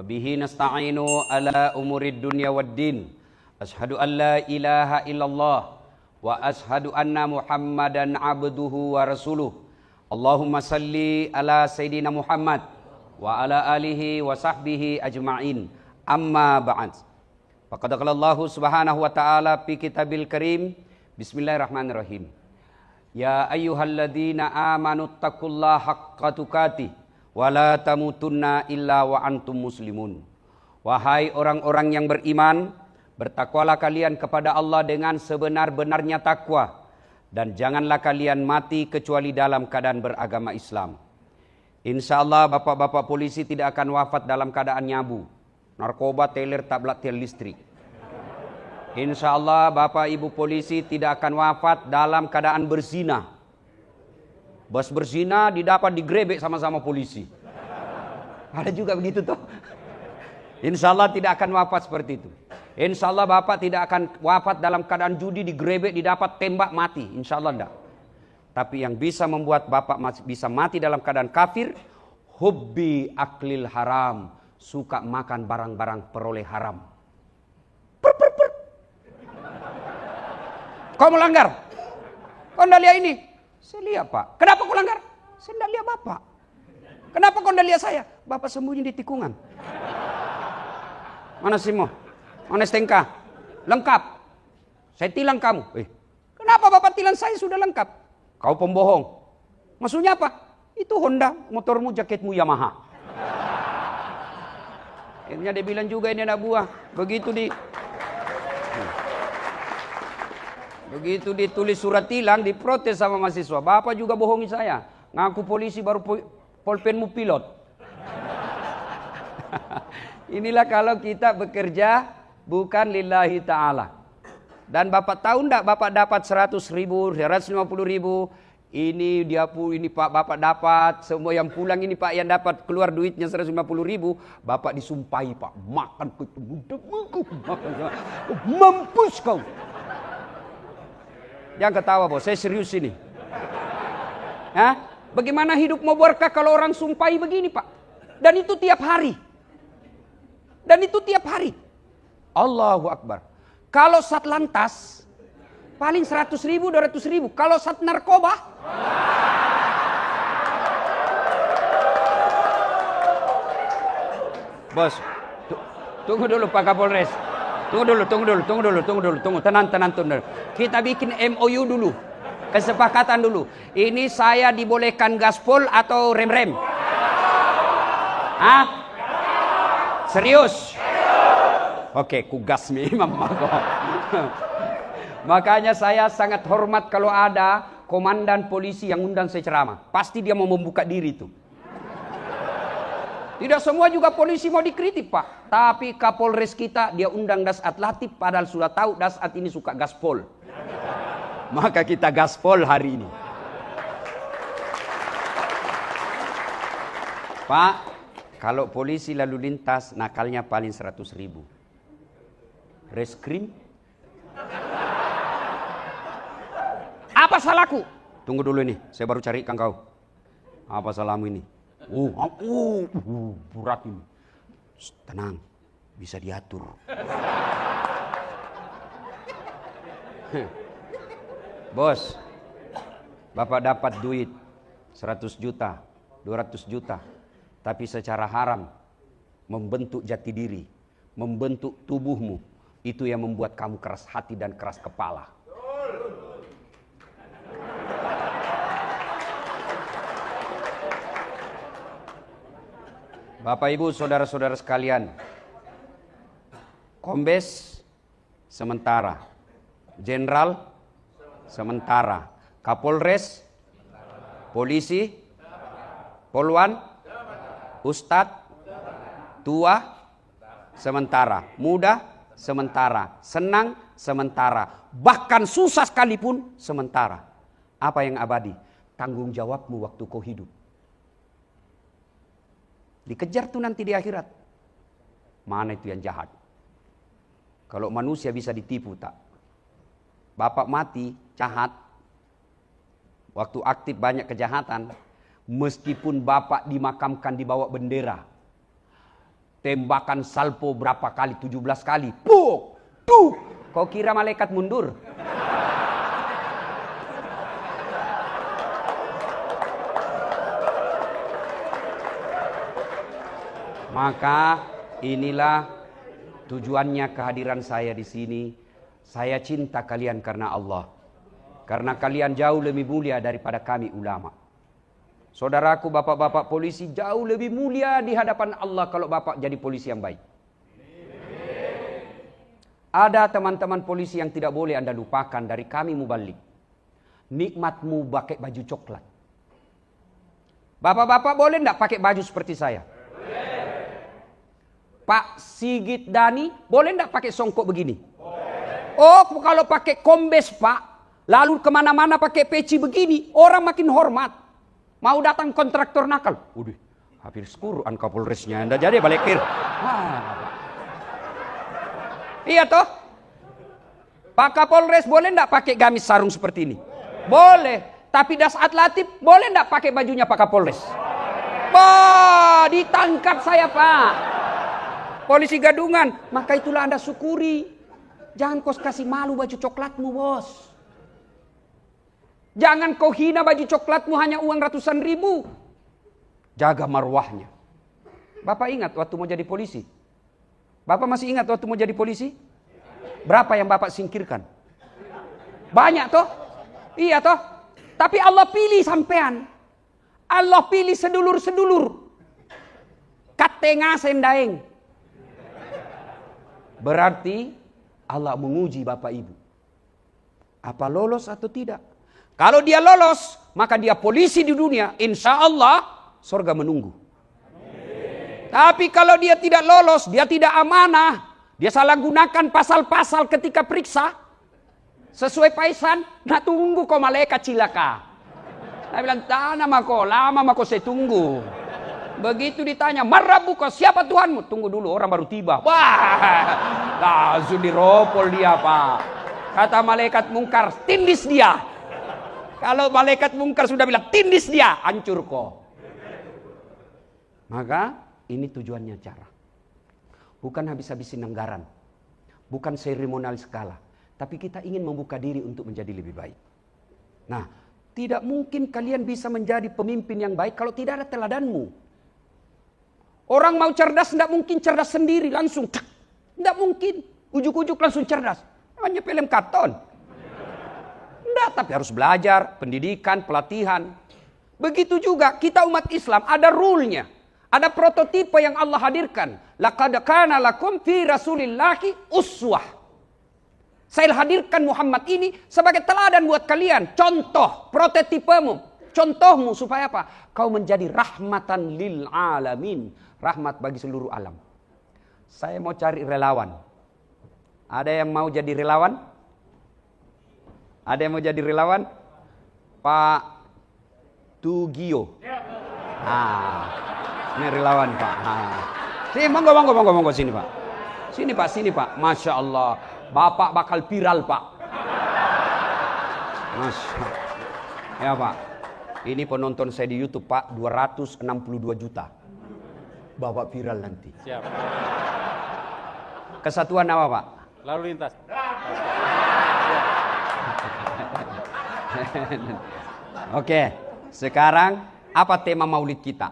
Wabihi nasta'inu ala umurid dunya waddin. Ashhadu an la ilaha illallah wa ashhadu anna Muhammadan abduhu wa rasuluh. Allahumma salli ala Sayyidina Muhammad wa ala alihi wa sahbihi ajma'in. Amma ba'd. Faqad qala Allah subhanahu wa ta'ala fi kitabil karim. Bismillahirrahmanirrahim. Ya ayyuhalladzina amanu taqullaha haqqa tuqatih wa la tamutunna illa wa antum muslimun. Wahai orang-orang yang beriman, bertakwalah kalian kepada Allah dengan sebenar-benarnya takwa, dan janganlah kalian mati kecuali dalam keadaan beragama Islam. Insya Allah bapak-bapak polisi tidak akan wafat dalam keadaan nyabu, narkoba, teler, tablet, tel listrik. Insya Allah bapak ibu polisi tidak akan wafat dalam keadaan berzina. Bos berzina didapat digrebek sama-sama polisi. Ada juga begitu toh. Insya Allah tidak akan wafat seperti itu. Insya Allah bapak tidak akan wafat dalam keadaan judi, digrebek, didapat tembak mati. Insya Allah enggak. Tapi yang bisa membuat bapak bisa mati dalam keadaan kafir, hubbi aklil haram, suka makan barang-barang peroleh haram. Kau melanggar. Kau tidak lihat ini? Saya lihat pak. Kenapa kau langgar? Saya tidak lihat bapak. Kenapa kau tidak lihat saya? Bapak sembunyi di tikungan. Mana Simo? Mana STNK? Lengkap. Saya tilang kamu. Kenapa bapak tilang saya sudah lengkap? Kau pembohong. Maksudnya apa? Itu Honda, motormu, jaketmu Yamaha. Akhirnya dia bilang juga ini anak buah. Begitu ditulis surat tilang, diprotes sama mahasiswa. Bapak juga bohongi saya. Ngaku polisi baru pulpenmu pilot. Inilah kalau kita bekerja bukan lillahi ta'ala. Dan bapak tahu enggak bapak dapat 100 ribu, 150 ribu. Ini pak bapak dapat. Semua yang pulang ini pak yang dapat keluar duitnya 150 ribu. Bapak disumpahi pak. Makan ketemu. Mampus kau. Jangan ketawa bos, saya serius ini. Hah? Bagaimana hidup mau berkah kalau orang sumpahi begini pak? Dan itu tiap hari. Allahu Akbar. Kalau sat lantas, paling 100 ribu, 200 ribu. Kalau sat narkoba, bos, tunggu dulu Pak Kapolres. Tunggu dulu. Tenang. Kita bikin MOU dulu. Kesepakatan dulu. Ini saya dibolehkan gaspol atau rem-rem? Hah? Serius? Oke, ku gas memang. Makanya saya sangat hormat kalau ada komandan polisi yang undang saya ceramah. Pasti dia mau membuka diri tuh. Tidak semua juga polisi mau dikritik pak. Tapi Kapolres kita dia undang Dasat Latif. Padahal sudah tahu Dasat ini suka gaspol. Maka kita gaspol hari ini. Pak, kalau polisi lalu lintas nakalnya paling 100 ribu. Reskrim? Apa salahku? Tunggu dulu ini, saya baru carikan kau. Apa salahmu ini? Berat ini. Tenang, bisa diatur. Bos, bapak dapat duit 100 juta, 200 juta. Tapi secara haram, membentuk jati diri, membentuk tubuhmu. Itu yang membuat kamu keras hati dan keras kepala. Bapak ibu saudara-saudara sekalian, Kombes sementara, Jenderal sementara, Kapolres, Polisi, Polwan, Ustadz, tua sementara, muda sementara, senang sementara, bahkan susah sekalipun sementara. Apa yang abadi? Tanggung jawabmu waktu kau hidup. Dikejar tuh nanti di akhirat. Mana itu yang jahat? Kalau manusia bisa ditipu tak? Bapak mati, jahat. Waktu aktif banyak kejahatan. Meskipun bapak dimakamkan di bawah bendera. Tembakan salpo berapa kali? 17 kali. Puk! Puk! Kau kira malaikat mundur? Maka inilah tujuannya kehadiran saya di sini. Saya cinta kalian karena Allah. Karena kalian jauh lebih mulia daripada kami ulama. Saudaraku bapak-bapak polisi jauh lebih mulia di hadapan Allah kalau bapak jadi polisi yang baik. Ada teman-teman polisi yang tidak boleh Anda lupakan dari kami mubalik. Nikmatmu pakai baju coklat. Bapak-bapak boleh enggak pakai baju seperti saya? Pak Sigit Dani boleh enggak pakai songkok begini? Oh, kalau pakai kombes Pak, lalu kemana-mana pakai peci begini, orang makin hormat. Mau datang kontraktor nakal, udah hampir Quran Kapolresnya, anda jadi balik kir. Iya toh? Pak Kapolres boleh enggak pakai gamis sarung seperti ini? Boleh. Tapi Dasat Latif boleh enggak pakai bajunya Pak Kapolres? Wah, ditangkap saya Pak. Polisi gadungan. Maka itulah Anda syukuri. Jangan kau kasih malu baju coklatmu bos. Jangan kau hina baju coklatmu hanya uang ratusan ribu. Jaga marwahnya. Bapak ingat waktu mau jadi polisi? Bapak masih ingat waktu mau jadi polisi? Berapa yang Bapak singkirkan? Banyak toh? Iya toh? Tapi Allah pilih sampean. Allah pilih sedulur-sedulur. Katenga sendaeng. Berarti Allah menguji Bapak Ibu. Apa lolos atau tidak? Kalau dia lolos, maka dia polisi di dunia. Insya Allah, surga menunggu. Tapi kalau dia tidak lolos, dia tidak amanah. Dia salah gunakan pasal-pasal ketika periksa. Sesuai paisan, nah tunggu kau malaikat cilaka. Saya bilang, tanah kau, lama kau saya tunggu. Begitu ditanya, Marabuka, siapa Tuhanmu? Tunggu dulu, orang baru tiba. Wah, langsung diropol dia Pak. Kata malaikat mungkar, tindis dia. Kalau malaikat mungkar sudah bilang, tindis dia, hancur kau. Maka ini tujuannya cara. Bukan habis-habisin anggaran. Bukan seremonial skala. Tapi kita ingin membuka diri untuk menjadi lebih baik. Nah, tidak mungkin kalian bisa menjadi pemimpin yang baik kalau tidak ada teladanmu. Orang mau cerdas tidak mungkin cerdas sendiri langsung. Tidak mungkin. Ujuk-ujuk langsung cerdas. Hanya film karton. Tidak, tapi harus belajar, pendidikan, pelatihan. Begitu juga kita umat Islam ada rule-nya. Ada prototipe yang Allah hadirkan. Laqad kana lakum fi Rasulillahi uswah. Saya hadirkan Muhammad ini sebagai teladan buat kalian. Contoh, prototipemu. Contohmu supaya apa? Kau menjadi rahmatan lil alamin. Rahmat bagi seluruh alam. Saya mau cari relawan. Ada yang mau jadi relawan? Ada yang mau jadi relawan? Pak Tugio. Ini relawan Pak. Sini, monggo sini Pak. Sini Pak. Masya Allah. Bapak bakal viral Pak. Masya. Ya Pak. Ini penonton saya di YouTube Pak. 262 juta. Bapak viral nanti. Siap. Kesatuan apa Pak? Lalu lintas. Oke, sekarang apa tema maulid kita?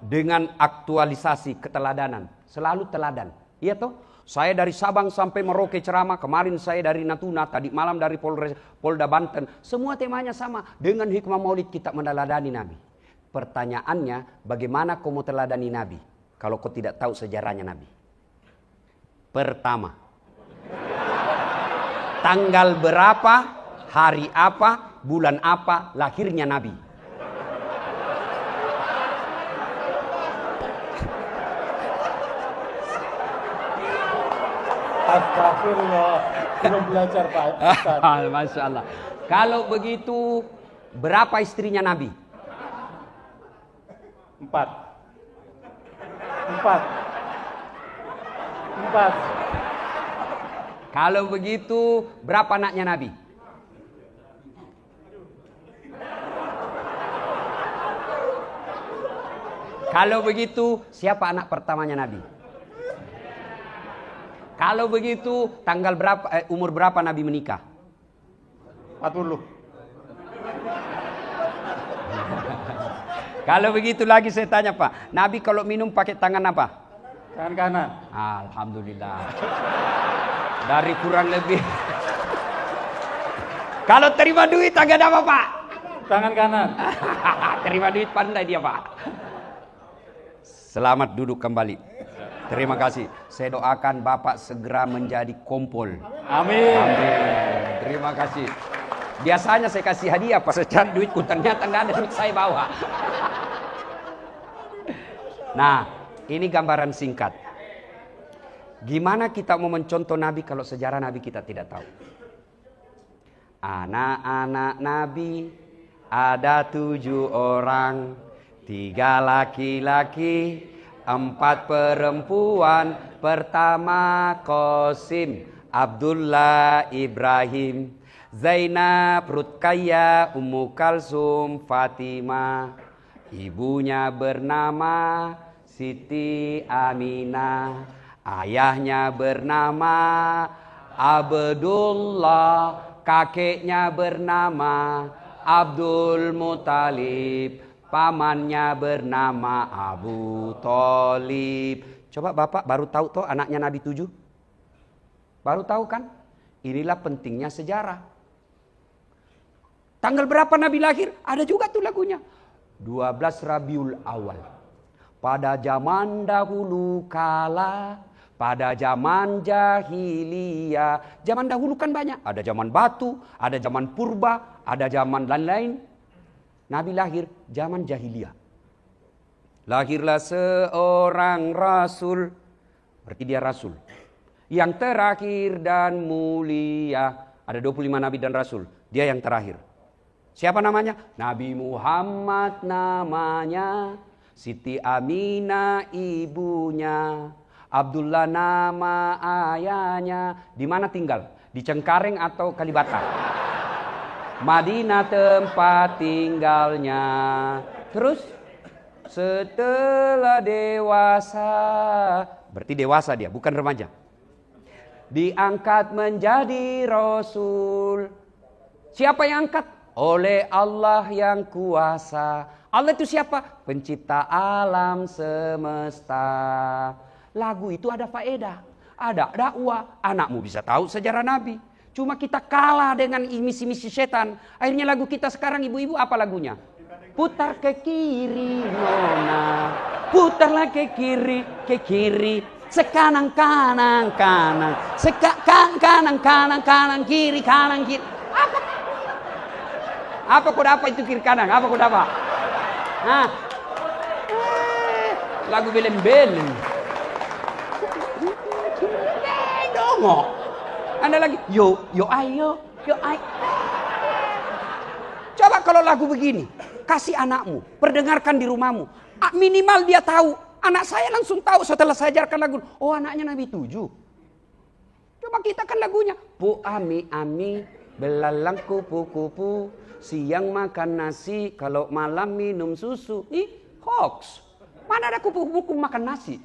Dengan aktualisasi keteladanan, selalu teladan. Iya toh? Saya dari Sabang sampai Merauke ceramah, kemarin saya dari Natuna, tadi malam dari Polda Banten, semua temanya sama. Dengan hikmah maulid kita meneladani Nabi. Pertanyaannya, bagaimana kau mau teladani Nabi kalau kau tidak tahu sejarahnya Nabi? Pertama, tanggal berapa, hari apa, bulan apa lahirnya Nabi? Astagfirullah, belum belajar Pak Ustaz. Masya Allah. Kalau begitu, berapa istrinya Nabi? 4. Kalau begitu, berapa anaknya Nabi? Kalau begitu, siapa anak pertamanya Nabi? Kalau begitu, tanggal berapa, umur berapa Nabi menikah? 40. Kalau begitu lagi saya tanya Pak, Nabi kalau minum pakai tangan apa? Tangan kanan. Alhamdulillah. Dari kurang lebih. Kalau terima duit tangan apa Pak? Tangan kanan. Terima duit pandai dia Pak. Selamat duduk kembali. Terima kasih. Saya doakan Bapak segera menjadi kompol. Amin. Amin. Terima kasih. Biasanya saya kasih hadiah pas saya cari duitku, ternyata nggak ada duit saya bawa. Nah, ini gambaran singkat. Gimana kita mau mencontoh Nabi kalau sejarah Nabi kita tidak tahu? Anak-anak Nabi ada 7 orang, 3 laki-laki, 4 perempuan. Pertama Qasim, Abdullah, Ibrahim, Zainab, Rutkaya, Ummu Kalsum, Fatimah. Ibunya bernama Siti Aminah. Ayahnya bernama Abdullah. Kakeknya bernama Abdul Muthalib. Pamannya bernama Abu Thalib. Coba Bapak baru tahu toh anaknya Nabi 7? Baru tahu kan? Inilah pentingnya sejarah. Tanggal berapa Nabi lahir? Ada juga tuh lagunya. 12 Rabiul Awal. Pada zaman dahulu kala, pada zaman jahiliyah. Zaman dahulu kan banyak. Ada zaman batu, ada zaman purba, ada zaman lain-lain. Nabi lahir zaman jahiliyah. Lahirlah seorang rasul. Berarti dia rasul. Yang terakhir dan mulia. Ada 25 nabi dan rasul. Dia yang terakhir. Siapa namanya? Nabi Muhammad namanya. Siti Aminah ibunya. Abdullah nama ayahnya. Di mana tinggal? Di Cengkareng atau Kalibata? Madinah tempat tinggalnya. Terus setelah dewasa, berarti dewasa dia, bukan remaja. Diangkat menjadi Rasul. Siapa yang angkat? Oleh Allah yang kuasa. Allah itu siapa? Pencipta alam semesta. Lagu itu ada faedah, ada dakwah. Anakmu bisa tahu sejarah Nabi. Cuma kita kalah dengan misi-misi setan. Akhirnya lagu kita sekarang ibu-ibu apa lagunya? Putar ke kiri nona, putarlah ke kiri, sekanan kanan kanan, kanan kanan kanan kiri kanan kiri. Apa kau dapat itu kiri kanan? Apa kau dapat? Nah, lagu belem-belem. Dongok. Anda lagi, yo ayo. Coba kalau lagu begini, kasih anakmu, perdengarkan di rumahmu. Minimal dia tahu. Anak saya langsung tahu setelah saya ajarkan lagu. Oh, anaknya Nabi 7. Coba kita kan lagunya. Bu ami, belalang kupu-kupu. Siang makan nasi, kalau malam minum susu. Ih, hoax. Mana ada kupu-kupu makan nasi?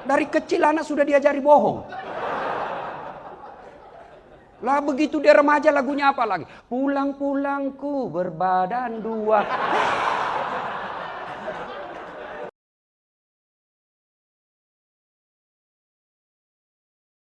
Dari kecil anak sudah diajari bohong. Lah begitu dia remaja lagunya apa lagi? Pulang-pulangku berbadan dua.